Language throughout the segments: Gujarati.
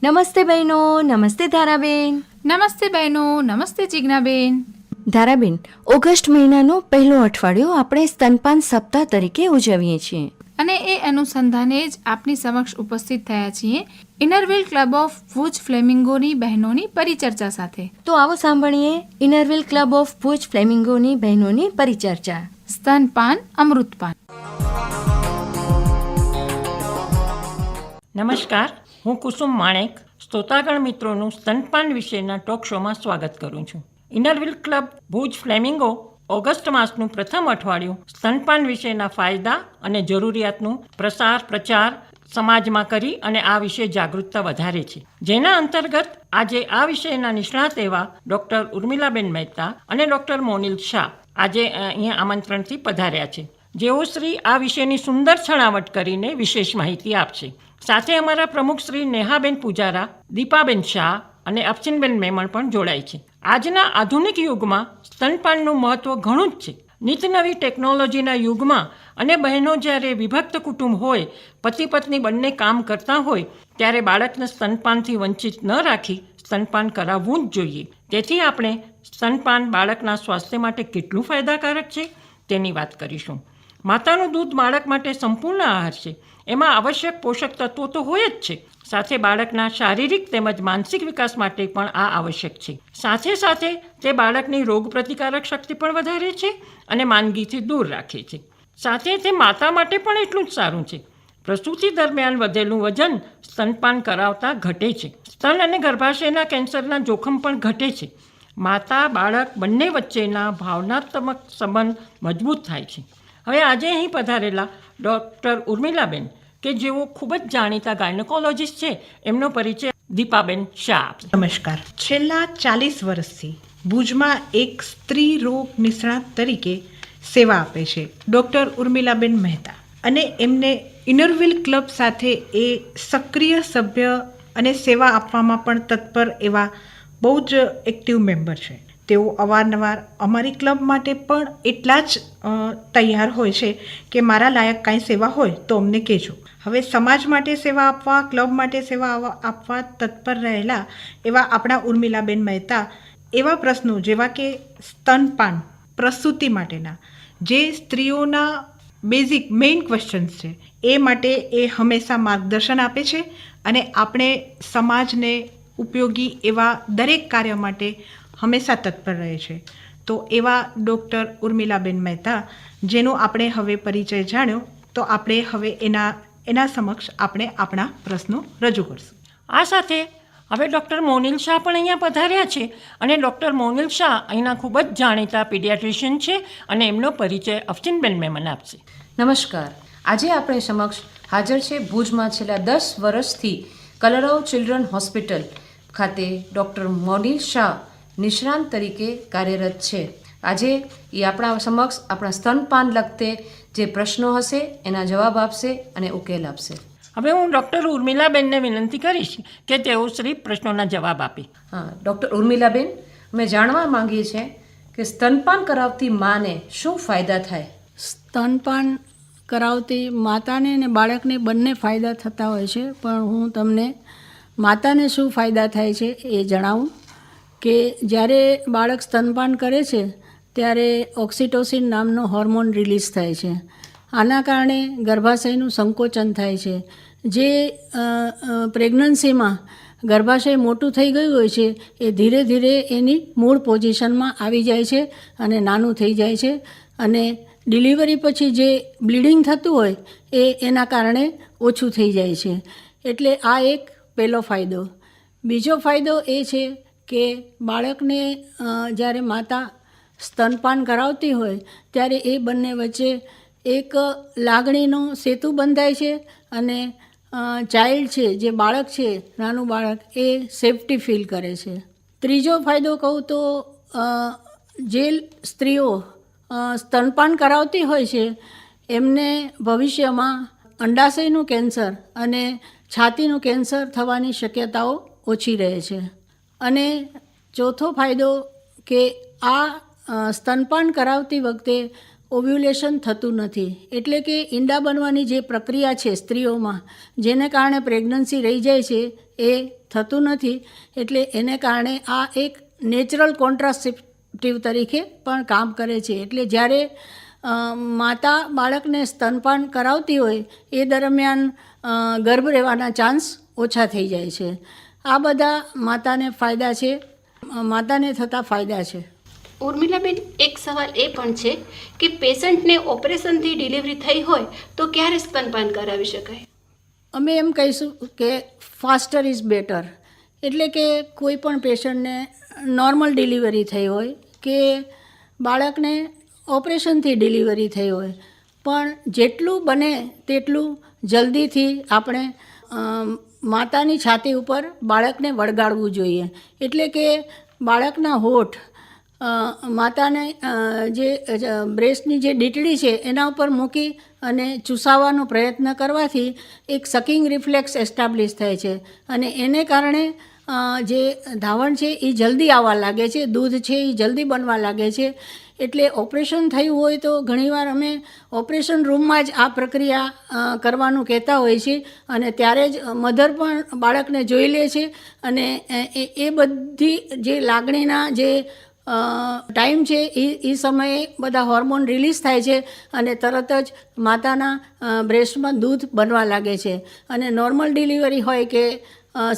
નમસ્તે બહેનો, નમસ્તે ધારાબેન. નમસ્તે બહેનો, નમસ્તે જિજ્ઞાબેન. ધારાબેન, ઓગસ્ટ મહિનાનો પહેલો અઠવાડિયો આપણે સ્તનપાન સપ્તાહ તરીકે ઉજવીએ છીએ. અને એ અનુસંધાને જ આપની સમક્ષ ઉપસ્થિત થયા છીએ ઇનરવિલ ક્લબ ઓફ ભુજ ફ્લેમિંગોની બહેનોની પરિચર્ચા સાથે. તો આવો સાંભળીએ ઇનરવિલ ક્લબ ઓફ ભુજ ફ્લેમિંગોની બહેનોની પરિચર્ચા. સ્તનપાન અમૃતપાન. નમસ્કાર, હું કુસુમ માણેક શ્રોતાગણ મિત્રોનું સ્તનપાન વિશેના ટોક શોમાં સ્વાગત કરું છું. Inner Wheel club Bhuj flamingo August માસનું પ્રથમ અઠવાડિયું સ્તનપાન વિશેના ફાયદા અને જરૂરિયાતનું પ્રચાર સમાજમાં કરી અને આ વિશે જાગૃતતા વધારે છે, જેના અંતર્ગત આજે આ વિષયના નિષ્ણાત એવા ડૉક્ટર ઉર્મિલાબેન મહેતા અને ડૉક્ટર મોનિલ શાહ આજે અહીંયા આમંત્રણથી પધાર્યા છે, જેઓ શ્રી આ વિષયની સુંદર છણાવટ કરીને વિશેષ માહિતી આપશે. સાથે અમારા પ્રમુખ શ્રી નેહાબેન પૂજારા, દીપાબેન શાહ અને અફસીનબેન મેમણ પણ જોડાય છે. આજના આધુનિક યુગમાં સ્તનપાનનું મહત્ત્વ ઘણું જ છે. નિત નવી ટેકનોલોજીના યુગમાં અને બહેનો જ્યારે વિભક્ત કુટુંબ હોય, પતિ પત્ની બંને કામ કરતા હોય, ત્યારે બાળકને સ્તનપાનથી વંચિત ન રાખી સ્તનપાન કરાવવું જ જોઈએ. તેથી આપણે સ્તનપાન બાળકના સ્વાસ્થ્ય માટે કેટલું ફાયદાકારક છે તેની વાત કરીશું. માતાનું દૂધ બાળક માટે સંપૂર્ણ આહાર છે. એમાં આવશ્યક પોષક તત્વો તો હોય જ છે, સાથે બાળકના શારીરિક તેમજ માનસિક વિકાસ માટે પણ આ આવશ્યક છે. સાથે સાથે તે બાળકની રોગ પ્રતિકારક શક્તિ પણ વધારે છે અને માંદગીથી દૂર રાખે છે. સાથે તે માતા માટે પણ એટલું જ સારું છે. પ્રસૂતિ દરમિયાન વધેલું વજન સ્તનપાન કરાવતા ઘટે છે. સ્તન અને ગર્ભાશયના કેન્સરના જોખમ પણ ઘટે છે. માતા બાળક બંને વચ્ચેના ભાવનાત્મક સંબંધ મજબૂત થાય છે. હવે આજે અહીં પધારેલા ડૉક્ટર ઉર્મિલાબેન, કે જેઓ ખૂબ જ જાણીતા ગાયનેકોલોજીસ્ટ છે, એમનો પરિચય દીપાબેન શાહ. નમસ્કાર. છેલ્લા 40 વર્ષથી ભુજમાં એક સ્ત્રી રોગ નિષ્ણાત તરીકે સેવા આપે છે ડૉક્ટર ઉર્મિલાબેન મહેતા, અને એમને ઇનરવિલ ક્લબ સાથે એ સક્રિય સભ્ય અને સેવા આપવામાં પણ તત્પર એવા બહુ જ એક્ટિવ મેમ્બર છે. તેઓ અવારનવાર અમારી ક્લબ માટે પણ એટલા જ તૈયાર હોય છે કે મારા લાયક કાંઈ સેવા હોય તો અમને કહેજો. હવે સમાજ માટે સેવા આપવા, ક્લબ માટે સેવા આપવા તત્પર રહેલા એવા આપણા ઉર્મિલાબેન મહેતા એવા પ્રશ્નો જેવા કે સ્તનપાન, પ્રસૂતિ માટેના જે સ્ત્રીઓના બેઝિક મેઇન ક્વેશ્ચન્સ છે, એ માટે એ હંમેશા માર્ગદર્શન આપે છે અને આપણે સમાજને ઉપયોગી એવા દરેક કાર્ય માટે હંમેશા તત્પર રહે છે. તો એવા ડૉક્ટર ઉર્મિલાબેન મહેતા, જેનો આપણે હવે પરિચય જાણ્યો, તો આપણે હવે એના સમક્ષ આપણે આપણા પ્રશ્નો રજૂ કરશું. આ સાથે હવે ડૉક્ટર મોનિલ શાહ પણ અહીંયા પધાર્યા છે, અને ડૉક્ટર મોનિલ શાહ અહીંના ખૂબ જ જાણીતા પીડિયાટ્રિશિયન છે, અને એમનો પરિચય અફસીનબેન મેમન આપશે. નમસ્કાર. આજે આપણે સમક્ષ હાજર છે ભુજમાં છેલ્લા 10 વર્ષથી કલરવ ચિલ્ડ્રન હોસ્પિટલ ખાતે ડૉક્ટર મોનિલ શાહ નિષ્ણાંત તરીકે કાર્યરત છે. આજે એ આપણા સમક્ષ આપણા સ્તનપાન લગતે જે પ્રશ્નો હશે એના જવાબ આપશે અને ઉકેલ આપશે. હવે હું ડૉક્ટર ઉર્મિલાબેનને વિનંતી કરીશ કે તેઓ શ્રી પ્રશ્નોના જવાબ આપે. હા, ડૉક્ટર ઉર્મિલાબેન, અમે જાણવા માંગીએ છીએ કે સ્તનપાન કરાવતી માને શું ફાયદા થાય? સ્તનપાન કરાવતી માતાને અને બાળકને બંને ફાયદા થતા હોય છે, પણ હું તમને માતાને શું ફાયદા થાય છે એ જણાવું કે જ્યારે બાળક સ્તનપાન કરે છે ત્યારે ઓક્સિટોસિન નામનો હોર્મોન રિલીઝ થાય છે. આના કારણે ગર્ભાશયનું સંકોચન થાય છે. જે પ્રેગ્નન્સીમાં ગર્ભાશય મોટું થઈ ગયું હોય છે એ ધીરે ધીરે એની મૂળ પોઝિશનમાં આવી જાય છે અને નાનું થઈ જાય છે, અને ડિલિવરી પછી જે બ્લીડિંગ થતું હોય એ એના કારણે ઓછું થઈ જાય છે. એટલે આ એક પહેલો ફાયદો. બીજો ફાયદો એ છે કે બાળકને જ્યારે માતા સ્તનપાન કરાવતી હોય ત્યારે એ બંને વચ્ચે એક લાગણીનો સેતુ બંધાય છે, અને ચાઇલ્ડ છે, જે બાળક છે, નાનું બાળક, એ સેફટી ફીલ કરે છે. ત્રીજો ફાયદો કહું તો જે સ્ત્રીઓ સ્તનપાન કરાવતી હોય છે એમને ભવિષ્યમાં અંડાશયનું કેન્સર અને છાતીનું કેન્સર થવાની શક્યતાઓ ઓછી રહે છે. અને ચોથો ફાયદો કે આ સ્તનપાન કરાવતી વખતે ઓવ્યુલેશન થતું નથી, એટલે કે ઈંડા બનવાની જે પ્રક્રિયા છે સ્ત્રીઓમાં, જેને કારણે પ્રેગ્નન્સી રહી જાય છે એ થતું નથી. એટલે એને કારણે આ એક નેચરલ કોન્ટ્રાસેપ્ટિવ તરીકે પણ કામ કરે છે. એટલે જ્યારે માતા બાળકને સ્તનપાન કરાવતી હોય એ દરમિયાન ગર્ભ રહેવાના ચાન્સ ઓછા થઈ જાય છે. આ બધા માતાને ફાયદા છે, માતાને થતા ફાયદા છે. ઉર્મિલાબેન, એક સવાલ એ પણ છે કે પેશન્ટને ઓપરેશનથી ડિલિવરી થઈ હોય તો ક્યારે સ્તનપાન કરાવી શકાય? અમે એમ કહીશું કે ફાસ્ટર ઇઝ બેટર. એટલે કે કોઈ પણ પેશન્ટને નોર્મલ ડિલિવરી થઈ હોય કે બાળકને ઓપરેશનથી ડિલિવરી થઈ હોય, પણ જેટલું બને તેટલું જલ્દીથી આપણે માતાની છાતી ઉપર બાળકને વળગાડવું જોઈએ. એટલે કે બાળકના હોઠ માતાને જે બ્રેસ્ટની જે ડીટડી છે એના ઉપર મૂકી અને ચૂસાવવાનો પ્રયત્ન કરવાથી એક સકિંગ રિફ્લેક્સ એસ્ટાબ્લિશ થાય છે, અને એને કારણે જે ધાવણ છે એ જલ્દી આવવા લાગે છે, દૂધ છે એ જલ્દી બનવા લાગે છે. એટલે ઓપરેશન થયું હોય તો ઘણીવાર અમે ઓપરેશન રૂમમાં જ આ પ્રક્રિયા કરવાનું કહેતા હોઈએ છીએ, અને ત્યારે જ મધર પણ બાળકને જોઈ લે છે, અને એ બધી જે લાગણીના જે ટાઈમ છે એ સમયે બધા હોર્મોન રિલીઝ થાય છે, અને તરત જ માતાના બ્રેસ્ટમાં દૂધ બનવા લાગે છે. અને નોર્મલ ડિલિવરી હોય કે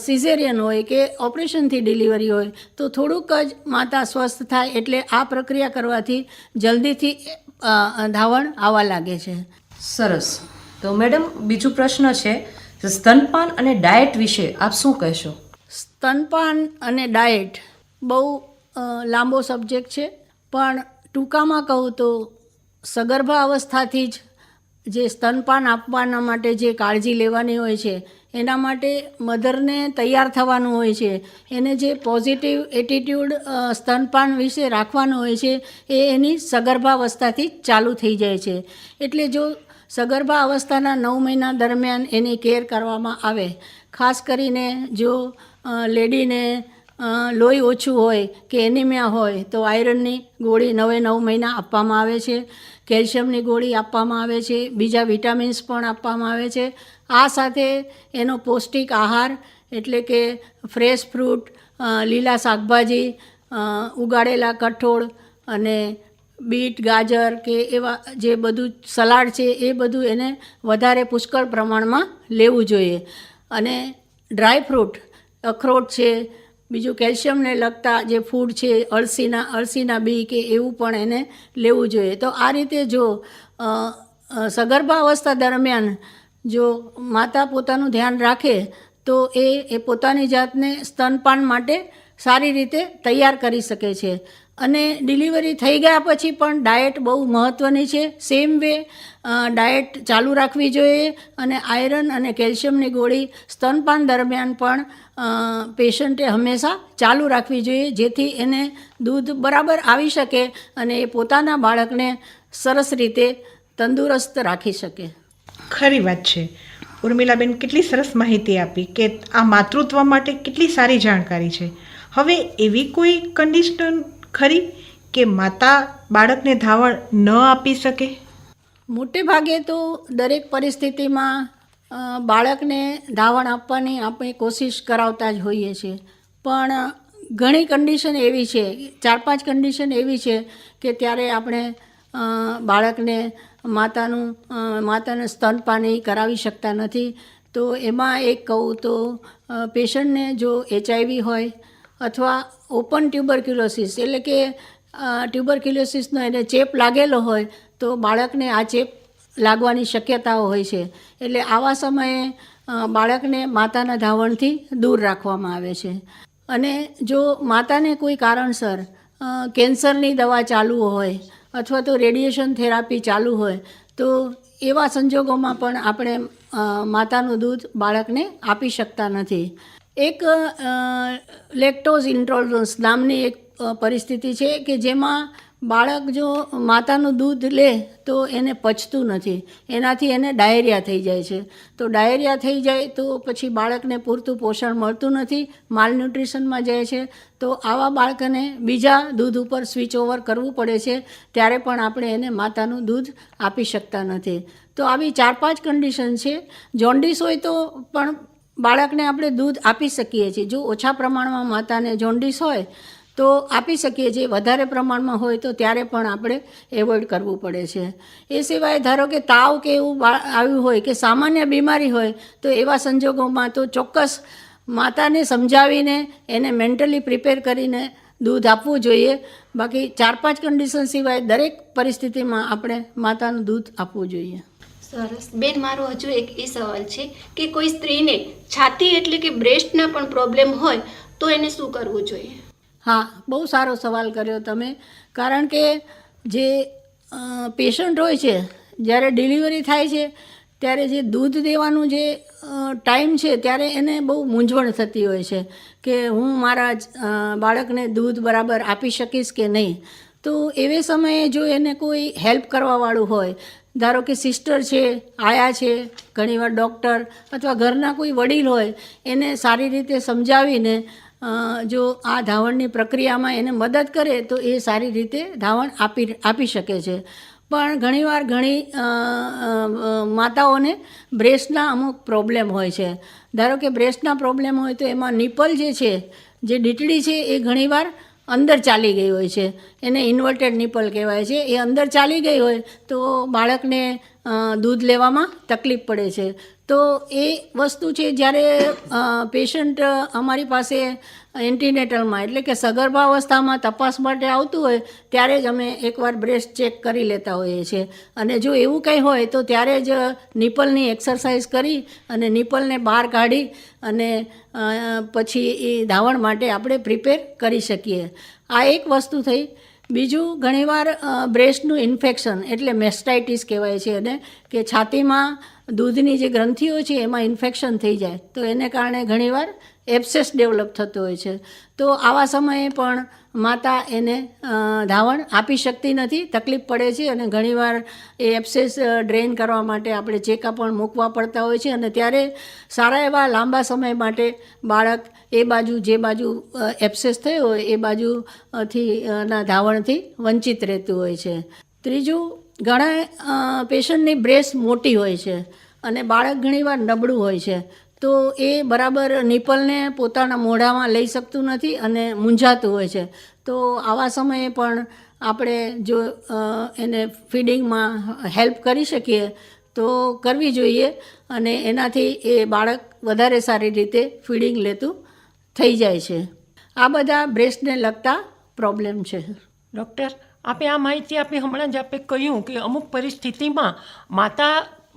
સિઝેરિયન હોય કે ઓપરેશનથી ડિલિવરી હોય તો થોડુંક જ માતા સ્વસ્થ થાય, એટલે આ પ્રક્રિયા કરવાથી જલ્દીથી ધાવણ આવવા લાગે છે. સરસ. તો મેડમ, બીજો પ્રશ્ન છે, સ્તનપાન અને ડાયટ વિશે આપ શું કહેશો? સ્તનપાન અને ડાયટ બહુ લાંબો સબ્જેક્ટ છે, પણ ટૂંકામાં કહું તો સગર્ભા અવસ્થાથી જ જે સ્તનપાન આપવાના માટે જે કાળજી લેવાની હોય છે એના માટે મધરને તૈયાર થવાનું હોય છે. એને જે પોઝિટિવ એટીટ્યૂડ સ્તનપાન વિશે રાખવાનું હોય છે એ એની સગર્ભા અવસ્થાથી જ ચાલુ થઈ જાય છે. એટલે જો સગર્ભા અવસ્થાના 9 મહિના દરમિયાન એની કેર કરવામાં આવે, ખાસ કરીને જો લેડીને લોહી ઓછું હોય કે એનિમિયા હોય તો આયરનની ગોળી 9 મહિના આપવામાં આવે છે, કેલ્શિયમની ગોળી આપવામાં આવે છે, બીજા વિટામિન્સ પણ આપવામાં આવે છે. આ સાથે એનો પૌષ્ટિક આહાર એટલે કે ફ્રેશ ફ્રૂટ, લીલા શાકભાજી, ઉગાડેલા કઠોળ અને બીટ, ગાજર કે એવા જે બધું સલાડ છે એ બધું એને વધારે પુષ્કળ પ્રમાણમાં લેવું જોઈએ. અને ડ્રાય ફ્રૂટ, અખરોટ છે, બીજું કેલ્શિયમને લગતા જે ફૂડ છે, અળસીના બી કે એવું પણ એને લેવું જોઈએ. તો આ રીતે જો સગર્ભા અવસ્થા દરમિયાન જો માતા પોતાનું ધ્યાન રાખે તો એ પોતાની જાતને સ્તનપાન માટે સારી રીતે તૈયાર કરી શકે છે. અને ડિલિવરી થઈ ગયા પછી પણ ડાયટ બહુ મહત્ત્વની છે. સેમ વે ડાયટ ચાલુ રાખવી જોઈએ, અને આયરન અને કેલ્શિયમની ગોળી સ્તનપાન દરમિયાન પણ પેશન્ટે હંમેશા ચાલુ રાખવી જોઈએ, જેથી એને દૂધ બરાબર આવી શકે અને એ પોતાના બાળકને સરસ રીતે તંદુરસ્ત રાખી શકે. ખરી વાત છે. ઉર્મિલાબેન, કેટલી સરસ માહિતી આપી કે આ માતૃત્વ માટે કેટલી સારી જાણકારી છે. હવે એવી કોઈ કન્ડિશન ખરી કે માતા બાળકને ધાવણ ન આપી શકે? મોટે ભાગે તો દરેક પરિસ્થિતિમાં બાળકને ધાવણ આપવાની આપણે કોશિશ કરાવતા જ હોઈએ છીએ, પણ ઘણી કન્ડિશન એવી છે, 4-5 કન્ડિશન એવી છે કે ત્યારે આપણે બાળકને માતાને સ્તનપાન કરાવી શકતા નથી. તો એમાં એક કહું તો પેશન્ટને જો HIV હોય અથવા ઓપન ટ્યુબરક્યુલોસિસ એટલે કે ટ્યુબરક્યુલોસિસનો એને ચેપ લાગેલો હોય તો બાળકને આ ચેપ લાગવાની શક્યતાઓ હોય છે. એટલે આવા સમયે બાળકને માતાના ધાવણથી દૂર રાખવામાં આવે છે. અને જો માતાને કોઈ કારણસર કેન્સરની દવા ચાલુ હોય અથવા તો રેડિયેશન થેરાપી ચાલુ હોય તો એવા સંજોગોમાં પણ આપણે માતાનું દૂધ બાળકને આપી શકતા નથી. એક લેક્ટોઝ ઇન્ટોલરન્સ નામની એક પરિસ્થિતિ છે કે જેમાં બાળક જો માતાનું દૂધ લે તો એને પચતું નથી, એનાથી એને ડાયરિયા થઈ જાય છે. તો ડાયરિયા થઈ જાય તો પછી બાળકને પૂરતું પોષણ મળતું નથી, માલન્યુટ્રિશનમાં જાય છે. તો આવા બાળકને બીજા દૂધ ઉપર સ્વિચ ઓવર કરવું પડે છે, ત્યારે પણ આપણે એને માતાનું દૂધ આપી શકતા નથી. તો આવી 4-5 કન્ડિશન છે. જોન્ડિસ હોય તો પણ બાળકને આપણે દૂધ આપી શકીએ છીએ. જો ઓછા પ્રમાણમાં માતાને જોન્ડિસ હોય તો આપી શકીએ છીએ, વધારે પ્રમાણમાં હોય તો ત્યારે પણ આપણે એવોઇડ કરવું પડે છે. એ સિવાય ધારો કે તાવ કે એવું આવ્યું હોય કે સામાન્ય બીમારી હોય તો એવા સંજોગોમાં તો ચોક્કસ માતાને સમજાવીને એને મેન્ટલી પ્રિપેર કરીને દૂધ આપવું જોઈએ. બાકી 4-5 કન્ડિશન સિવાય દરેક પરિસ્થિતિમાં આપણે માતાનું દૂધ આપવું જોઈએ. સરસ બેન, મારો હજુ એક એ સવાલ છે કે કોઈ સ્ત્રીને છાતી એટલે કે બ્રેસ્ટના પણ પ્રોબ્લેમ હોય તો એને શું કરવું જોઈએ? હા, બહુ સારો સવાલ કર્યો તમે. કારણ કે જે પેશન્ટ હોય છે જ્યારે ડિલિવરી થાય છે ત્યારે જે દૂધ દેવાનું જે ટાઈમ છે ત્યારે એને બહુ મૂંઝવણ થતી હોય છે કે હું મારા બાળકને દૂધ બરાબર આપી શકીશ કે નહીં. તો એવે સમયે જો એને કોઈ હેલ્પ કરવાવાળું હોય, ધારો કે સિસ્ટર છે, આયા છે, ઘણીવાર ડૉક્ટર અથવા ઘરના કોઈ વડીલ હોય, એને સારી રીતે સમજાવીને જો આ ધાવણની પ્રક્રિયામાં એને મદદ કરે તો એ સારી રીતે ધાવણ આપી શકે છે. પણ ઘણીવાર ઘણી માતાઓને બ્રેસ્ટના અમુક પ્રોબ્લેમ હોય છે. ધારો કે બ્રેસ્ટના પ્રોબ્લેમ હોય તો એમાં નિપલ જે છે, જે ડીટડી છે, એ ઘણીવાર અંદર ચાલી ગઈ હોય છે. એને ઇન્વર્ટેડ નિપલ કહેવાય છે. એ અંદર ચાલી ગઈ હોય તો બાળકને દૂધ લેવામાં તકલીફ પડે છે. તો એ વસ્તુ છે જ્યારે પેશન્ટ અમારી પાસે એન્ટીનેટલમાં એટલે કે સગર્ભાવસ્થામાં તપાસ માટે આવતું હોય ત્યારે જ અમે એકવાર બ્રેસ્ટ ચેક કરી લેતા હોઈએ છીએ. અને જો એવું કંઈ હોય તો ત્યારે જ નિપલની એક્સરસાઇઝ કરી અને નિપલને બહાર કાઢી અને પછી એ ધાવણ માટે આપણે પ્રિપેર કરી શકીએ. આ એક વસ્તુ થઈ. બીજું, ઘણીવાર બ્રેસ્ટનું ઇન્ફેક્શન એટલે મેસ્ટાઇટિસ કહેવાય છે એને, કે છાતીમાં દૂધની જે ગ્રંથિઓ છે એમાં ઇન્ફેક્શન થઈ જાય તો એને કારણે ઘણીવાર એબ્સેસ ડેવલપ થતો હોય છે. તો આવા સમયે પણ માતા એને ધાવણ આપી શકતી નથી, તકલીફ પડે છે અને ઘણીવાર એ એબ્સેસ ડ્રેન કરવા માટે આપણે ચેકા પણ મૂકવા પડતા હોય છે. અને ત્યારે સારા એવા લાંબા સમય માટે બાળક એ બાજુ જે બાજુ એબ્સેસ થયો હોય એ બાજુથી ના ધાવણથી વંચિત રહેતું હોય છે. ત્રીજું, ઘણા પેશન્ટની બ્રેસ્ટ મોટી હોય છે અને બાળક ઘણીવાર નબળું હોય છે તો એ બરાબર નિપલને પોતાના મોઢામાં લઈ શકતું નથી અને મૂંઝાતું હોય છે. તો આવા સમયે પણ આપણે જો એને ફીડિંગમાં હેલ્પ કરી શકીએ તો કરવી જોઈએ અને એનાથી એ બાળક વધારે સારી રીતે ફીડિંગ લેતું થઈ જાય છે. આ બધા બ્રેસ્ટને લગતા પ્રોબ્લેમ છે. ડૉક્ટર, આપે આ માહિતી આપી, હમણાં જ આપે કહ્યું કે અમુક પરિસ્થિતિમાં માતા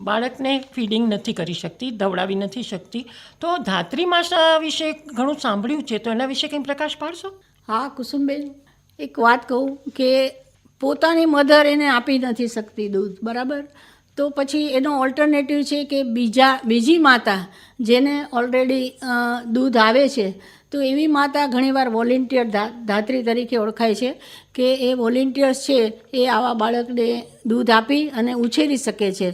બાળકને ફીડિંગ નથી કરી શકતી, દવડાવી નથી શકતી. તો ધાત્રી માતા વિશે ઘણું સાંભળ્યું છે, તો એના વિશે કંઈ પ્રકાશ પાડશો? હા કુસુમબેન, એક વાત કહું કે પોતાની મધર એને આપી નથી શકતી દૂધ, બરાબર? તો પછી એનો ઓલ્ટરનેટિવ છે કે બીજી માતા જેને ઓલરેડી દૂધ આવે છે તો એવી માતા ઘણીવાર વોલેન્ટિયર ધાત્રી તરીકે ઓળખાય છે કે એ વોલેન્ટિયર્સ છે એ આવા બાળકને દૂધ આપી અને ઉછેરી શકે છે.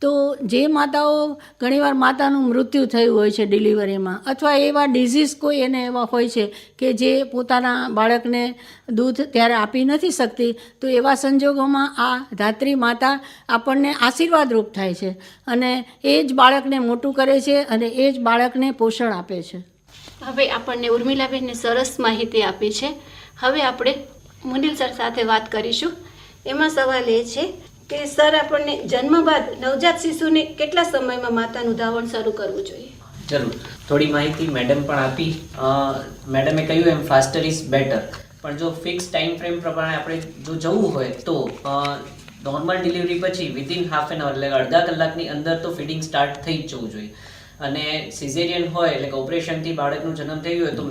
તો જે માતાઓ ઘણીવાર માતાનું મૃત્યુ થયું હોય છે ડિલિવરીમાં અથવા એવા ડિઝીઝ કોઈ એને એવા હોય છે કે જે પોતાના બાળકને દૂધ ત્યારે આપી નથી શકતી, તો એવા સંજોગોમાં આ ધાત્રી માતા આપણને આશીર્વાદરૂપ થાય છે અને એ જ બાળકને મોટું કરે છે અને એ જ બાળકને પોષણ આપે છે. હવે આપણને ઉર્મિલાબેનને સરસ માહિતી આપી છે. હવે આપણે મુનિલ સર સાથે વાત કરીશું. એમાં સવાલ એ છે કે સર, આપણને જન્મ બાદ નવજાત શિશુને કેટલા સમયમાં માતાનું ધાવણ શરૂ કરવું જોઈએ? જરૂર, થોડી માહિતી મેડમ પણ આપી. મેડમે કહ્યું એમ ફાસ્ટર ઇઝ બેટર, પણ જો ફિક્સ ટાઈમ ફ્રેમ પ્રમાણે આપણે જો જવું હોય તો નોર્મલ ડિલિવરી પછી વિધિન હાફ એન અવર એટલે અડધા કલાકની અંદર તો ફીડિંગ સ્ટાર્ટ થઈ જ જવું જોઈએ. અને સિઝેરિયન હોય એટલે કે ઓપરેશનથી બાળકનું જન્મ થયું હોય તો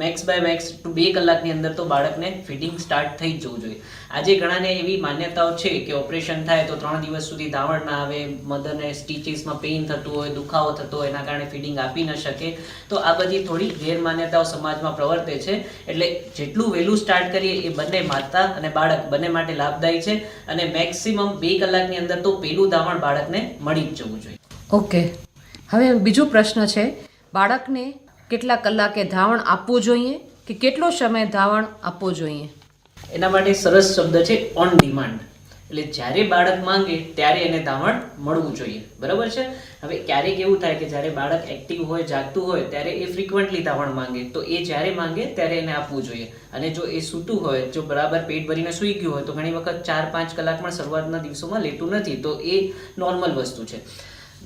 મેક્સ બાય મેક્સ ટુ 2 કલાકની અંદર તો બાળકને ફીડિંગ સ્ટાર્ટ થઈ જ જવું જોઈએ. આજે ઘણાને એવી માન્યતાઓ છે કે ઓપરેશન થાય તો 3 દિવસ સુધી ધાવણ ના આવે, મધરને સ્ટીચીસમાં પેઇન થતું હોય, દુખાવો થતો હોય, એના કારણે ફીડિંગ આપી ન શકે. તો આ બધી થોડી ગેરમાન્યતાઓ સમાજમાં પ્રવર્તે છે. એટલે જેટલું વહેલું સ્ટાર્ટ કરીએ એ બંને માતા અને બાળક બંને માટે લાભદાયી છે અને મેક્સિમમ 2 કલાકની અંદર તો પહેલું ધાવણ બાળકને મળી જ જવું જોઈએ. ઓકે, હવે બીજો પ્રશ્ન છે, બાળકને કેટલા કલાકે ધાવણ આપવું જોઈએ કે કેટલો સમય ધાવણ આપવું જોઈએ? એના માટે સરસ શબ્દ છે ઓન ડિમાન્ડ. એટલે જ્યારે બાળક માંગે ત્યારે એને ધાવણ મળવું જોઈએ. બરાબર છે. હવે ક્યારેક એવું થાય કે જ્યારે બાળક એક્ટિવ હોય, જાગતું હોય ત્યારે એ ફ્રિકવન્ટલી ધાવણ માંગે, તો એ જ્યારે માંગે ત્યારે એને આપવું જોઈએ. અને જો એ સૂતું હોય, જો બરાબર પેટ ભરીને સૂઈ ગયું હોય તો ઘણી વખત 4-5 કલાક પણ શરૂઆતના દિવસોમાં લેતું નથી, તો એ નોર્મલ વસ્તુ છે.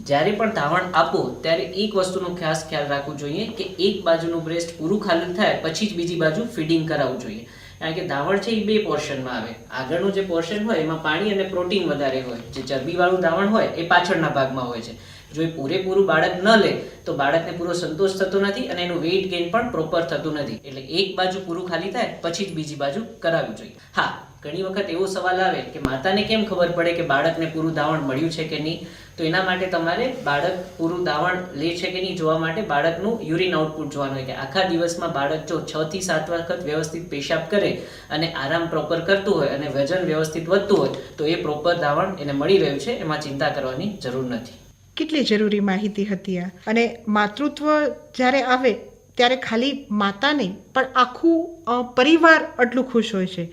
જ્યારે પણ ધાવણ આપો ત્યારે એક વસ્તુનો ખાસ ખ્યાલ રાખવું જોઈએ કે એક બાજુનું બ્રેસ્ટ પૂરું ખાલી થાય પછી જ બીજી બાજુ ફીડિંગ કરાવવું જોઈએ. કારણ કે ધાવણ છે એ 2 પોર્શનમાં આવે. આગળનું જે પોર્શન હોય એમાં પાણી અને પ્રોટીન વધારે હોય, જે ચરબીવાળું ધાવણ હોય એ પાછળના ભાગમાં હોય છે. જો એ પૂરેપૂરું બાળક ન લે તો બાળકને પૂરો સંતોષ થતો નથી અને એનું વેઇટ ગેઇન પણ પ્રોપર થતું નથી. એટલે એક બાજુ પૂરું ખાલી થાય પછી જ બીજી બાજુ કરાવવું જોઈએ. હા, ઘણી વખત એવો સવાલ આવે કે માતાને કેમ ખબર પડે કે બાળકને પૂરું ધાવણ મળ્યું છે કે નહીં? તો એના માટે તમારે બાળક પૂરું ધાવણ લે છે કે નહીં જોવા માટે બાળકનું યુરિન આઉટપુટ જોવાનું હોય કે આખા દિવસમાં બાળક જો 6 થી 7 વખત વ્યવસ્થિત પેશાબ કરે અને આરામ પ્રોપર કરતું હોય અને વજન વ્યવસ્થિત વધતું હોય તો એ પ્રોપર ધાવણ એને મળી રહ્યું છે, એમાં ચિંતા કરવાની જરૂર નથી. કેટલી જરૂરી માહિતી હતી આ. અને માતૃત્વ જ્યારે આવે ત્યારે ખાલી માતા નહીં પણ આખું પરિવાર આટલું ખુશ હોય છે.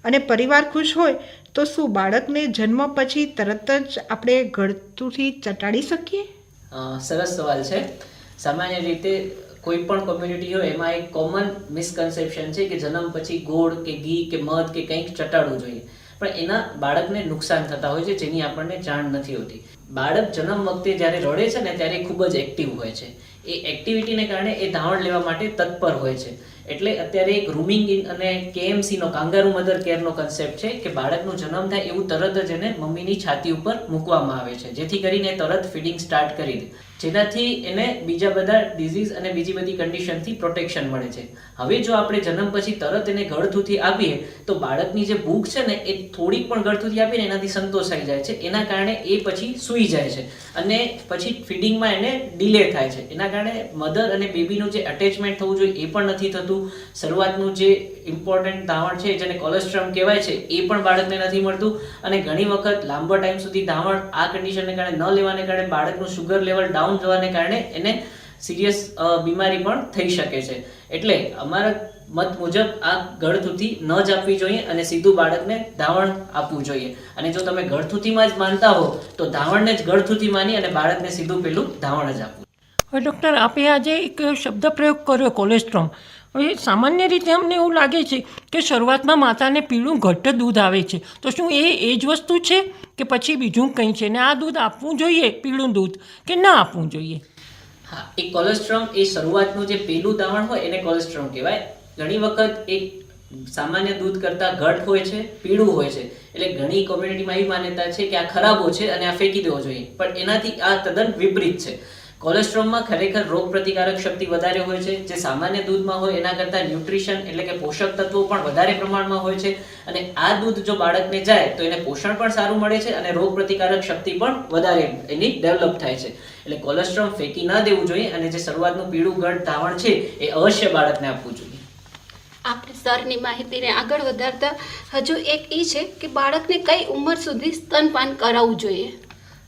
અને પરિવાર ખુશ હોય તો શું બાળકને જન્મ પછી તરત જ આપણે ગળતુંથી ચટાડી શકીએ? સરસ સવાલ છે. સામાન્ય રીતે કોઈ પણ કોમ્યુનિટી હોય એમાં એક કોમન મિસકન્સેપ્શન છે કે જન્મ પછી ગોળ કે ઘી કે મધ કે કંઈક ચટાડવું જોઈએ, પણ એના બાળકને નુકસાન થતા હોય છે જેની આપણને જાણ નથી હોતી. બાળક જન્મ વખતે જ્યારે રડે છે ને ત્યારે ખૂબ જ એક્ટિવ હોય છે. એ એક્ટિવિટીને કારણે એ ધાવણ લેવા માટે તત્પર હોય છે. એટલે અત્યારે એક રૂમિંગ ઇન અને KMC નો કાંગારૂ મધર કેરનો કન્સેપ્ટ છે કે બાળકનો જન્મ થાય એવું તરત જ એને મમ્મીની છાતી ઉપર મૂકવામાં આવે છે, જેથી કરીને તરત ફીડિંગ સ્ટાર્ટ કરી દે, જેનાથી એને બીજા બધા ડિઝીઝ અને બીજી બધી કન્ડિશનથી પ્રોટેક્શન મળે છે. હવે જો આપણે જન્મ પછી તરત એને ગળથુથી આપીએ તો બાળકની જે ભૂખ છે ને એ થોડીક પણ ગળથુથી આપીને એનાથી સંતોષાઈ જાય છે. એના કારણે એ પછી સૂઈ જાય છે અને પછી ફીડિંગમાં એને ડિલે થાય છે. એના કારણે મધર અને બેબીનું જે અટેચમેન્ટ થવું જોઈએ એ પણ નથી થતું. શરૂઆતનું જે ઇમ્પોર્ટન્ટ ધાવણ છે જેને કોલેસ્ટ્રોમ કહેવાય છે એ પણ બાળકને નથી મળતું. અને ઘણી વખત લાંબા ટાઈમ સુધી ધાવણ આ કન્ડિશનને કારણે ન લેવાને કારણે બાળકનું શુગર લેવલ ડાઉન જવાને કારણે એને સિરિયસ બીમારી પણ થઈ શકે છે. એટલે અમારા મત મુજબ આ ગળથુથી ન જ આપવી જોઈએ અને સીધું બાળકને ધાવણ આપવું જોઈએ. અને જો તમે ગળથુથીમાં જ માનતા હો તો ધાવણને જ ગળથુથી માની અને બાળકને સીધું પેલું ધાવણ જ આપવું. હવે ડૉક્ટર, આપે આજે એક શબ્દ પ્રયોગ કર્યો કોલેસ્ટ્રોમ. હવે સામાન્ય રીતે અમને એવું લાગે છે કે શરૂઆતમાં માતાને પીળું ઘટ્ટ દૂધ આવે છે, તો શું એ જ વસ્તુ છે કે પછી બીજું કંઈ છે? ને આ દૂધ આપવું જોઈએ, પીળું દૂધ, કે ના આપવું જોઈએ? હા, એ કોલેસ્ટ્રોમ એ શરૂઆતનું જે પેલું ધાવણ હોય એને કોલેસ્ટ્રોમ કહેવાય. ઘણી વખત એક સામાન્ય દૂધ કરતાં ઘટ હોય છે, પીળું હોય છે. એટલે ઘણી કોમ્યુનિટીમાં એવી માન્યતા છે કે આ ખરાબો છે અને આ ફેંકી દેવો જોઈએ, પણ એનાથી આ તદ્દન વિપરીત છે. કોલેસ્ટ્રોલમાં ખરેખર રોગ પ્રતિકારક શક્તિ વધારે હોય છે, જે સામાન્ય દૂધમાં હોય એના કરતાં ન્યુટ્રિશન એટલે કે પોષક તત્વો પણ વધારે પ્રમાણમાં હોય છે. અને આ દૂધ જો બાળકને જાય તો એને પોષણ પણ સારું મળે છે અને રોગ પ્રતિકારક શક્તિ પણ વધારે એની ડેવલપ થાય છે. એટલે કોલેસ્ટ્રોલ ફેંકી ન દેવું જોઈએ અને જે શરૂઆતનું પીળું ઘટ ધાવણ છે એ અવશ્ય બાળકને આપવું જોઈએ. આપણે સરની માહિતીને આગળ વધારતા હજુ એક એ છે કે બાળકને કઈ ઉંમર સુધી સ્તનપાન કરાવવું જોઈએ?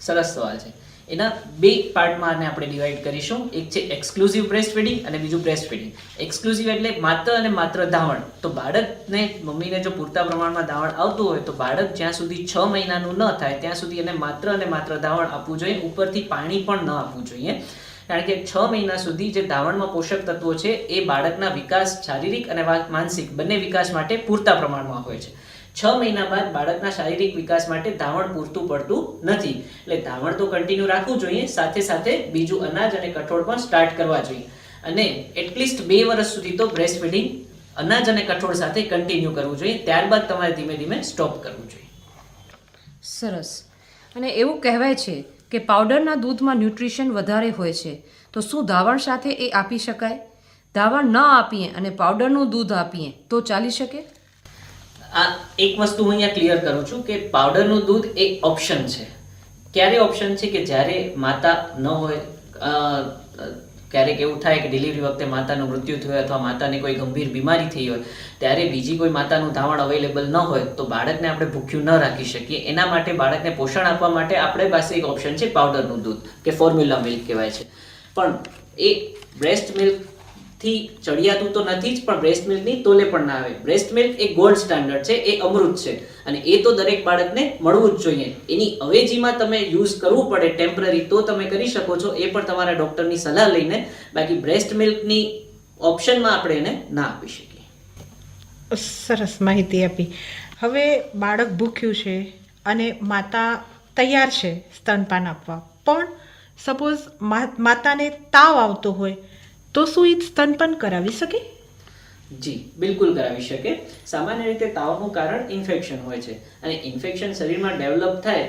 સરસ સવાલ છે. એના 2 પાર્ટમાં આને આપણે ડિવાઈડ કરીશું. એક છે એક્સક્લુઝિવ બ્રેસ્ટ ફીડિંગ અને બીજું બ્રેસ્ટ ફીડિંગ. એક્સક્લુઝિવ એટલે માત્ર અને માત્ર ધાવણ. તો બાળકને મમ્મીને જો પૂરતા પ્રમાણમાં ધાવણ આવતું હોય તો બાળક જ્યાં સુધી 6 મહિનાનું ન થાય ત્યાં સુધી એને માત્ર અને માત્ર ધાવણ આપવું જોઈએ. ઉપરથી પાણી પણ ન આપવું જોઈએ. કારણ કે 6 મહિના સુધી જે ધાવણમાં પોષક તત્વો છે એ બાળકના વિકાસ, શારીરિક અને માનસિક બંને વિકાસ માટે પૂરતા પ્રમાણમાં હોય છે. 6 મહિના બાદ બાળકના શારીરિક વિકાસ માટે ધાવણ પૂરતું પડતું નથી. એટલે ધાવણ તો કન્ટિન્યુ રાખવું જોઈએ, સાથે સાથે બીજું અનાજ અને કઠોળ પણ સ્ટાર્ટ કરવા જોઈએ. અને એટલીસ્ટ 2 વર્ષ સુધી તો બ્રેસ્ટ ફીડિંગ અનાજ અને કઠોળ સાથે કન્ટિન્યુ કરવું જોઈએ. ત્યારબાદ તમારે ધીમે ધીમે સ્ટોપ કરવું જોઈએ. સરસ. અને એવું કહેવાય છે કે પાવડરના દૂધમાં ન્યુટ્રિશન વધારે હોય છે, તો શું ધાવણ સાથે એ આપી શકાય? ધાવણ ન આપીએ અને પાવડરનું દૂધ આપીએ તો ચાલી શકે? આ એક વસ્તુ હું અહીંયા ક્લિયર કરું છું કે પાવડરનું દૂધ એક ઓપ્શન છે. ક્યારે ઓપ્શન છે? કે જ્યારે માતા ન હોય, ક્યારેક એવું થાય કે ડિલિવરી વખતે માતાનું મૃત્યુ થયું અથવા માતાને કોઈ ગંભીર બીમારી થઈ હોય, ત્યારે બીજી કોઈ માતાનું ધાવણ અવેલેબલ ન હોય તો બાળકને આપણે ભૂખ્યું ન રાખી શકીએ. એના માટે બાળકને પોષણ આપવા માટે આપણે પાસે એક ઓપ્શન છે પાવડરનું દૂધ કે ફોર્મ્યુલા મિલ્ક કહેવાય છે. પણ એ બ્રેસ્ટ મિલ્ક થી ચડિયાતું તો નથી જ, પણ બ્રેસ્ટ મિલ્કની તોલે પણ ના આવે. બ્રેસ્ટ મિલ્ક એ ગોલ્ડ સ્ટાન્ડર્ડ છે, એ અમૃત છે અને એ તો દરેક બાળકને મળવું જ જોઈએ. એની અવેજીમાં તમે યુઝ કરવું પડે ટેમ્પરરી તો તમે કરી શકો છો, એ પણ તમારા ડૉક્ટરની સલાહ લઈને. બાકી બ્રેસ્ટ મિલ્કની ઓપ્શનમાં આપણે એને ના આપી શકીએ. સરસ માહિતી આપી. હવે બાળક ભૂખ્યું છે અને માતા તૈયાર છે સ્તનપાન આપવા, પણ સપોઝ માતાને તાવ આવતો હોય તો શું એ સ્તનપાન કરાવી શકે? જી, બિલકુલ કરાવી શકે. સામાન્ય રીતે તાવનું કારણ ઇન્ફેક્શન હોય છે અને ઇન્ફેક્શન શરીરમાં ડેવલપ થાય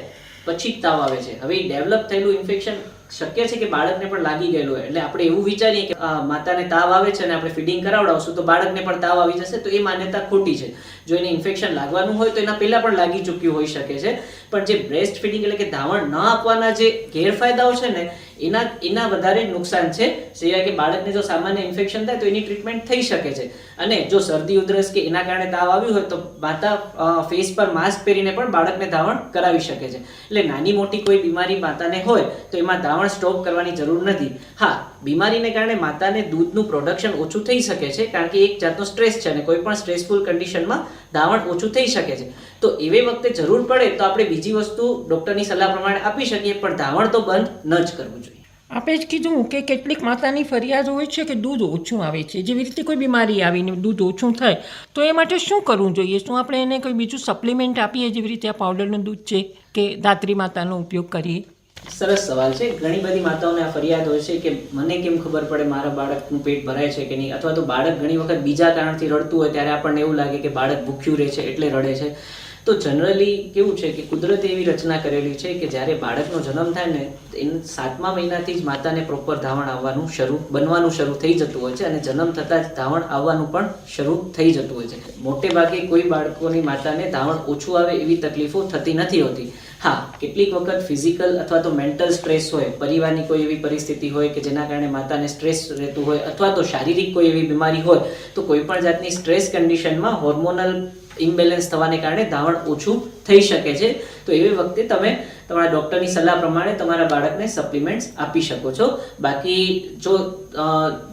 પછી જ તાવ આવે છે. હવે એ ડેવલપ થયેલું ઇન્ફેક્શન શક્ય છે કે બાળકને પણ લાગી ગયેલું હોય, એટલે આપણે એવું વિચારીએ કે માતાને તાવ આવે છે અને આપણે ફીડિંગ કરાવડાવશું તો બાળકને પણ તાવ આવી જશે, તો એ માન્યતા ખોટી છે. જો એને ઇન્ફેક્શન લાગવાનું હોય તો એના પહેલાં પણ લાગી ચૂક્યું હોઈ શકે છે. પણ જે બ્રેસ્ટ ફીડિંગ એટલે કે ધાવણ ન આપવાના જે ગેરફાયદાઓ છે ને એના વધારે નુકસાન છે. સિવાય કે બાળકને જો સામાન્ય ઇન્ફેક્શન થાય તો એની ટ્રીટમેન્ટ થઈ શકે છે. અને જો શરદી ઉધરસ કે એના કારણે તાવ આવ્યું હોય તો માતા ફેસ પર માસ્ક પહેરીને પણ બાળકને ધાવણ કરાવી શકે છે. એટલે નાની મોટી કોઈ બીમારી માતાને હોય તો એમાં ધાવણ સ્ટોપ કરવાની જરૂર નથી. હા, બીમારીને કારણે માતાને દૂધનું પ્રોડક્શન ઓછું થઈ શકે છે, કારણ કે એક જાતનો સ્ટ્રેસ છે અને કોઈ પણ સ્ટ્રેસફુલ કન્ડિશનમાં ધાવણ ઓછું થઈ શકે છે. તો એવે વખતે જરૂર પડે તો આપણે બીજી વસ્તુ ડૉક્ટરની સલાહ પ્રમાણે આપી શકીએ, પણ ધાવણ તો બંધ ન જ કરવું જોઈએ. આપે જ કીધું કે કેટલીક માતાની ફરિયાદ હોય છે કે દૂધ ઓછું આવે છે. જેવી રીતે કોઈ બીમારી આવીને દૂધ ઓછું થાય તો એ માટે શું કરવું જોઈએ? શું આપણે એને કોઈ બીજું સપ્લિમેન્ટ આપીએ, જેવી રીતે આ પાવડરનું દૂધ છે કે ધાત્રી માતાનો ઉપયોગ કરીએ? સરસ સવાલ છે. ઘણી બધી માતાઓને આ ફરિયાદ હોય છે કે મને કેમ ખબર પડે મારા બાળકનું પેટ ભરાય છે કે નહીં, અથવા તો બાળક ઘણી વખત બીજા કારણથી રડતું હોય ત્યારે આપણને એવું લાગે કે બાળક ભૂખ્યું રહે છે એટલે રડે છે. તો જનરલી કેવું છે કે કુદરતે એવી રચના કરેલી છે કે જ્યારે બાળકનો જન્મ થાય ને એને 7મા મહિનાથી જ માતાને પ્રોપર ધાવણ બનવાનું શરૂ થઈ જતું હોય છે અને જન્મ થતાં જ ધાવણ આવવાનું પણ શરૂ થઈ જતું હોય છે. મોટે ભાગે કોઈ બાળકોની માતાને ધાવણ ઓછું આવે એવી તકલીફો થતી નથી હોતી. હા, કેટલીક વખત ફિઝિકલ અથવા તો મેન્ટલ સ્ટ્રેસ હોય, પરિવારની કોઈ એવી પરિસ્થિતિ હોય કે જેના કારણે માતાને સ્ટ્રેસ રહેતું હોય, અથવા તો શારીરિક કોઈ એવી બીમારી હોય, તો કોઈ પણ જાતની સ્ટ્રેસ કન્ડિશનમાં હોર્મોનલ ઇમ્બેલેન્સ થવાને કારણે ધાવણ ઓછું થઈ શકે છે. તો એવી વખતે તમે તમારા ડૉક્ટરની સલાહ પ્રમાણે તમારા બાળકને સપ્લિમેન્ટ્સ આપી શકો છો. બાકી જો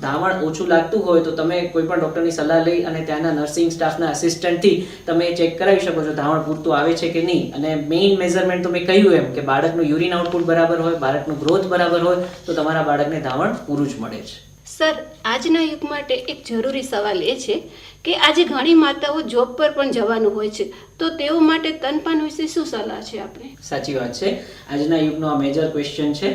ધાવણ ઓછું લાગતું હોય તો તમે કોઈ પણ ડૉક્ટરની સલાહ લઈ અને ત્યાંના નર્સિંગ સ્ટાફના અસિસ્ટન્ટથી તમે ચેક કરાવી શકો છો ધાવણ પૂરતું આવે છે કે નહીં. અને મેઇન મેઝરમેન્ટ તો મેં કહ્યું એમ કે બાળકનું યુરિન આઉટપુટ બરાબર હોય, બાળકનું ગ્રોથ બરાબર હોય તો તમારા બાળકને ધાવણ પૂરું જ મળે છે. સર, આજના યુગ માટે એક જરૂરી સવાલ એ છે કે આજે ઘણી માતાઓ જોબ પર પણ જવાનું હોય છે, તો તેઓ માટે સ્તનપાન વિશે શું સલાહ છે આપણે? સાચી વાત છે. આજના યુગનો આ મેજર ક્વેશ્ચન છે.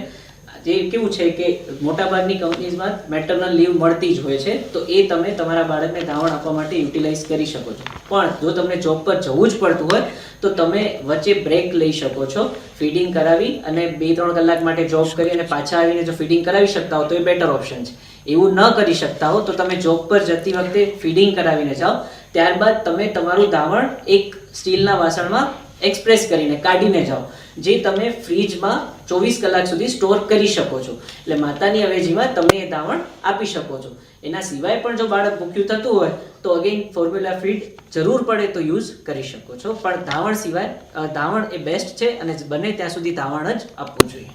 જે કેવું છે કે મોટાભાગની કંપનીઝમાં મેટર્નલ લીવ મળતી જ હોય છે, તો એ તમે તમારા બાળકને ધાવણ આપવા માટે યુટિલાઇઝ કરી શકો છો. પણ જો તમને જોબ પર જવું જ પડતું હોય તો તમે વચ્ચે બ્રેક લઈ શકો છો, ફીડિંગ કરાવી અને 2-3 કલાક માટે જોબ કરી અને પાછા આવીને જો ફીડિંગ કરાવી શકતા હો તો એ બેટર ઓપ્શન છે. એવું ન કરી શકતા હો તો તમે જોબ પર જતી વખતે ફીડિંગ કરાવીને જાઓ, ત્યારબાદ તમે તમારું ધાવણ એક સ્ટીલના વાસણમાં એક્સપ્રેસ કરીને કાઢીને જાઓ, જે તમે ફ્રીજમાં 24 કલાક સુધી સ્ટોર કરી શકો છો. એટલે માતાની અવેજીમાં તમે એ ધાવણ આપી શકો છો. એના સિવાય પણ જો બાળક ભૂખ્યું થતું હોય તો અગેન ફોર્મ્યુલા ફીડ જરૂર પડે તો યુઝ કરી શકો છો. પણ ધાવણ સિવાય ધાવણ એ બેસ્ટ છે અને બને ત્યાં સુધી ધાવણ જ આપવું જોઈએ.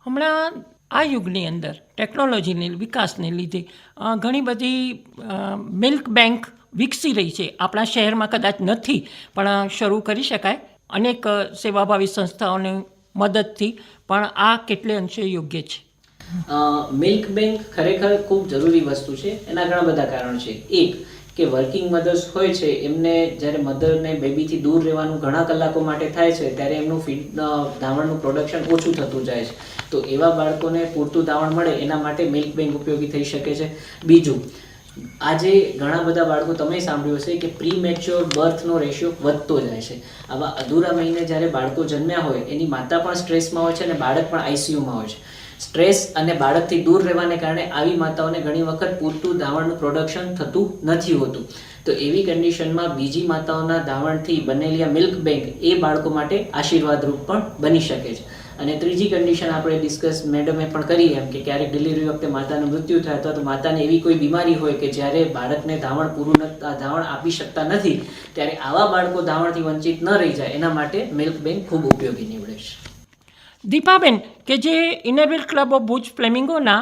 હમણાં આ યુગની અંદર ટેકનોલોજીની વિકાસને લીધે ઘણી બધી મિલ્ક બેંક વિકસી રહી છે. આપણા શહેરમાં કદાચ નથી પણ શરૂ કરી શકાય અનેક સેવાભાવી સંસ્થાઓની મદદથી. પણ આ કેટલે અંશે યોગ્ય છે? મિલ્ક બેંક ખરેખર ખૂબ જરૂરી વસ્તુ છે. એના ઘણા બધા કારણો છે. એક કે વર્કિંગ મધર્સ હોય છે, એમને જ્યારે મધરને બેબીથી દૂર રહેવાનું ઘણા કલાકો માટે થાય છે ત્યારે એમનું ધાવણનું પ્રોડક્શન ઓછું થતું જાય છે. તો એવા બાળકોને પૂરતું ધાવણ મળે એના માટે મિલ્ક બેંક ઉપયોગી થઈ શકે છે. બીજું, આજે ઘણા બધા બાળકો તમે સાંભળ્યું હશે કે પ્રી મેચ્યોર બર્થનો રેશિયો વધતો જાય છે. આવા અધૂરા મહિને જ્યારે બાળકો જન્મ્યા હોય એની માતા પણ સ્ટ્રેસમાં હોય છે અને બાળક પણ આઈસીયુમાં હોય છે. સ્ટ્રેસ અને બાળકથી દૂર રહેવાને કારણે આવી માતાઓને ઘણી વખત પૂરતું ધાવણનું પ્રોડક્શન થતું નથી હોતું. તો એવી કન્ડિશનમાં બીજી માતાઓના ધાવણથી બનેલી આ મિલ્ક બેંક એ બાળકો માટે આશીર્વાદરૂપ પણ બની શકે છે. અને ત્રીજી કન્ડિશન આપણે ડિસ્કસ મેડમે પણ કરી એમ કે ક્યારેક ડિલિવરી વખતે માતાનું મૃત્યુ થાય અથવા તો માતાને એવી કોઈ બીમારી હોય કે જ્યારે બાળકને ધાવણ આપી શકતા નથી, ત્યારે આવા બાળકો ધાવણથી વંચિત ન રહી જાય એના માટે મિલ્ક બેંક ખૂબ ઉપયોગી નીવડે છે. દીપાબેન કે જે ઇનરવિલ ક્લબ ઓફ ભુજ ફ્લેમિંગોના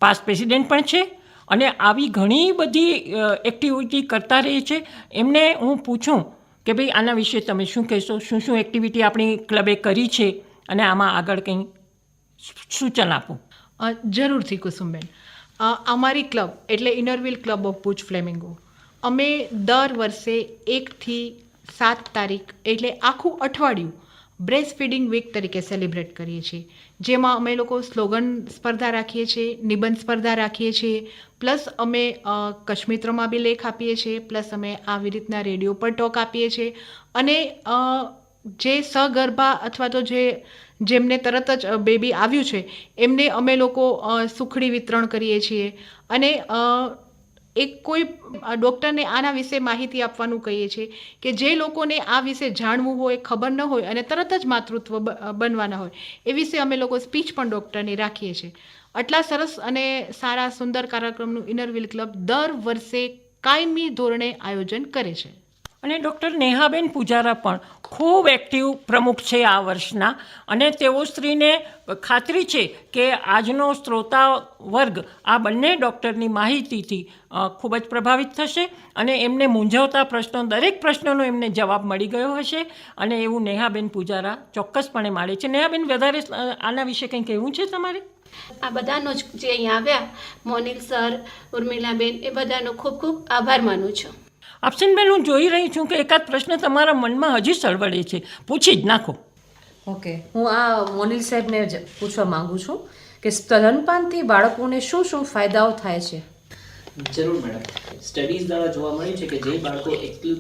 પાસ્ટ પ્રેસિડેન્ટ પણ છે અને આવી ઘણી બધી એક્ટિવિટી કરતા રહે છે, એમને હું પૂછું કે ભાઈ આના વિશે તમે શું કહેશો, શું શું એક્ટિવિટી આપણી ક્લબે કરી છે અને આમાં આગળ કંઈ સૂચન આપો. જરૂરથી કુસુમબેન. અમારી ક્લબ એટલે Inner Wheel club of Bhuj flamingo, અમે દર વર્ષે 1 થી 7 તારીખ એટલે આખું અઠવાડિયું બ્રેસ્ટ ફીડિંગ વીક તરીકે સેલિબ્રેટ કરીએ છીએ, જેમાં અમે લોકો સ્લોગન સ્પર્ધા રાખીએ છીએ, નિબંધ સ્પર્ધા રાખીએ છીએ, પ્લસ અમે કચ્છમિત્રમાં બી લેખ આપીએ છીએ, પ્લસ અમે આવી રીતના રેડિયો પર ટોક આપીએ છીએ. અને જે સગર્ભા અથવા તો જેમને તરત જ બેબી આવ્યું છે એમને અમે લોકો સુખડી વિતરણ કરીએ છીએ. અને એક કોઈ ડૉક્ટરને આના વિશે માહિતી આપવાનું કહીએ છીએ કે જે લોકોને આ વિશે જાણવું હોય, ખબર ન હોય અને તરત જ માતૃત્વ બનવાના હોય એ વિશે અમે લોકો સ્પીચ પણ ડૉક્ટરની રાખીએ છીએ. આટલા સરસ અને સારા સુંદર કાર્યક્રમનું ઇનરવિલ ક્લબ દર વર્ષે કાયમી ધોરણે આયોજન કરે છે. અને ડૉક્ટર નેહાબેન પૂજારા પણ ખૂબ એક્ટિવ પ્રમુખ છે આ વર્ષના, અને તેઓ શ્રીને ખાતરી છે કે આજનો શ્રોતા વર્ગ આ બંને ડૉક્ટરની માહિતીથી ખૂબ જ પ્રભાવિત થશે અને એમને મૂંઝવતા પ્રશ્નો, દરેક પ્રશ્નનો એમને જવાબ મળી ગયો હશે, અને એવું નેહાબેન પૂજારા ચોક્કસપણે માને છે. નેહાબેન, વધારે આના વિશે કંઈ કહેવું છે તમારે? આ બધાનો જ જે અહીંયા આવ્યા, મોનિલ સર, ઉર્મિલાબેન, એ બધાનો ખૂબ ખૂબ આભાર માનું છું. અફસનબેન, હું જોઈ રહી છું કે એકાદ પ્રશ્ન તમારા મનમાં હજી સળવળે છે, પૂછી જ નાખો. ઓકે, હું આ મોનિલ સાહેબને જ પૂછવા માંગુ છું કે સ્તનપાનથી બાળકોને શું શું ફાયદાઓ થાય છે? જરૂર મેડમ. સ્ટડીઝ દ્વારા જોવા મળ્યું છે કે જે બાળકો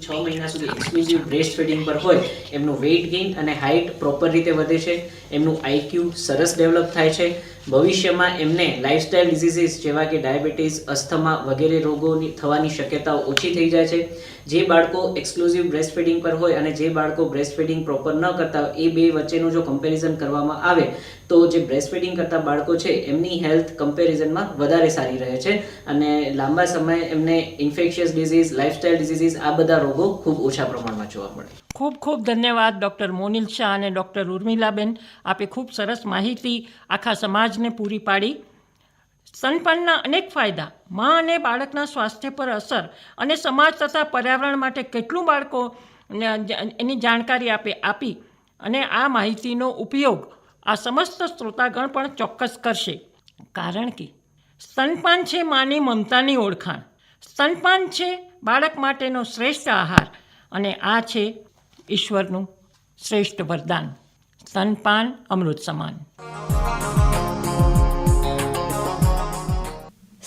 6 મહિના સુધી એક્સક્લુઝિવ બ્રેસ્ટ ફીડિંગ પર હોય એમનું વેઇટ ગેઇન અને હાઇટ પ્રોપર રીતે વધે છે, એમનું આઈક્યુ સરસ ડેવલપ થાય છે, ભવિષ્યમાં એમને લાઇફસ્ટાઇલ ડિઝીઝીસ જેવા કે ડાયાબિટીસ, અસ્થમા વગેરે રોગોની થવાની શક્યતાઓ ઓછી થઈ જાય છે. જે બાળકો એક્સક્લુઝિવ બ્રેસ્ટ ફીડિંગ પર હોય અને જે બાળકો બ્રેસ્ટ ફીડિંગ પ્રોપર ન કરતા હોય, એ બે વચ્ચેનું જો કમ્પેરિઝન કરવામાં આવે તો જે બ્રેસ્ટ ફીડિંગ કરતા બાળકો છે એમની હેલ્થ કમ્પેરિઝનમાં વધારે સારી રહે છે અને લાંબા સમય એમને ઇન્ફેક્શિયસ ડિઝીઝ, લાઇફસ્ટાઇલ ડિઝીઝીસ આ બધા રોગો ખૂબ ઓછા પ્રમાણમાં જોવા મળે. ખૂબ ખૂબ ધન્યવાદ ડૉક્ટર મોનિલ શાહ અને ડૉક્ટર ઉર્મિલાબેન, આપે ખૂબ સરસ માહિતી આખા સમાજને પૂરી પાડી. સ્તનપાનના અનેક ફાયદા, મા અને બાળકના સ્વાસ્થ્ય પર અસર અને સમાજ તથા પર્યાવરણ માટે કેટલું બાળકો એની જાણકારી આપી અને આ માહિતીનો ઉપયોગ આ સમસ્ત શ્રોતાગણ પણ ચોક્કસ કરશે, કારણ કે સ્તનપાન છે માની મમતાની ઓળખાણ, સ્તનપાન છે બાળક માટેનો શ્રેષ્ઠ આહાર અને આ છે ઈશ્વરનું શ્રેષ્ઠ વરદાન. સ્તનપાન અમૃત સમાન.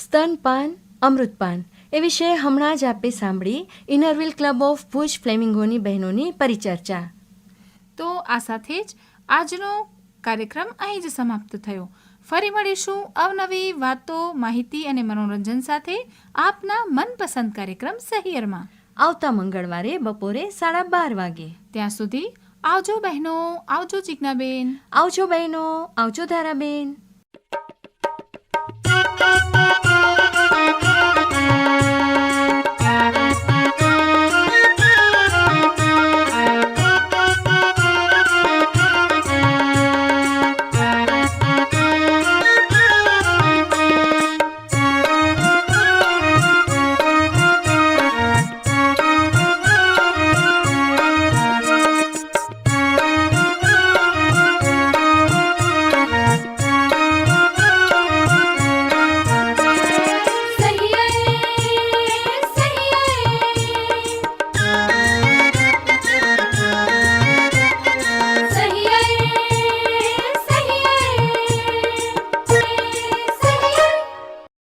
સ્તનપાન અમૃતપાન એ વિશે હમણાં જ આપે સાંભળી ઇનરવિલ ક્લબ ઓફ ભુજ ફ્લેમિંગોની બહેનોની પરિચર્ચા. તો આ સાથે જ આજનો કાર્યક્રમ અહીં જ સમાપ્ત થયો. ફરી મળીશું અવનવી વાતો, માહિતી અને મનોરંજન સાથે આપના મનપસંદ કાર્યક્રમ સહિયરમાં આવતા મંગળવારે બપોરે 12:30 વાગે. ત્યાં સુધી આવજો બહેનો, આવજો ચિકનાબેન, આવજો બહેનો, આવજો ધારાબેન.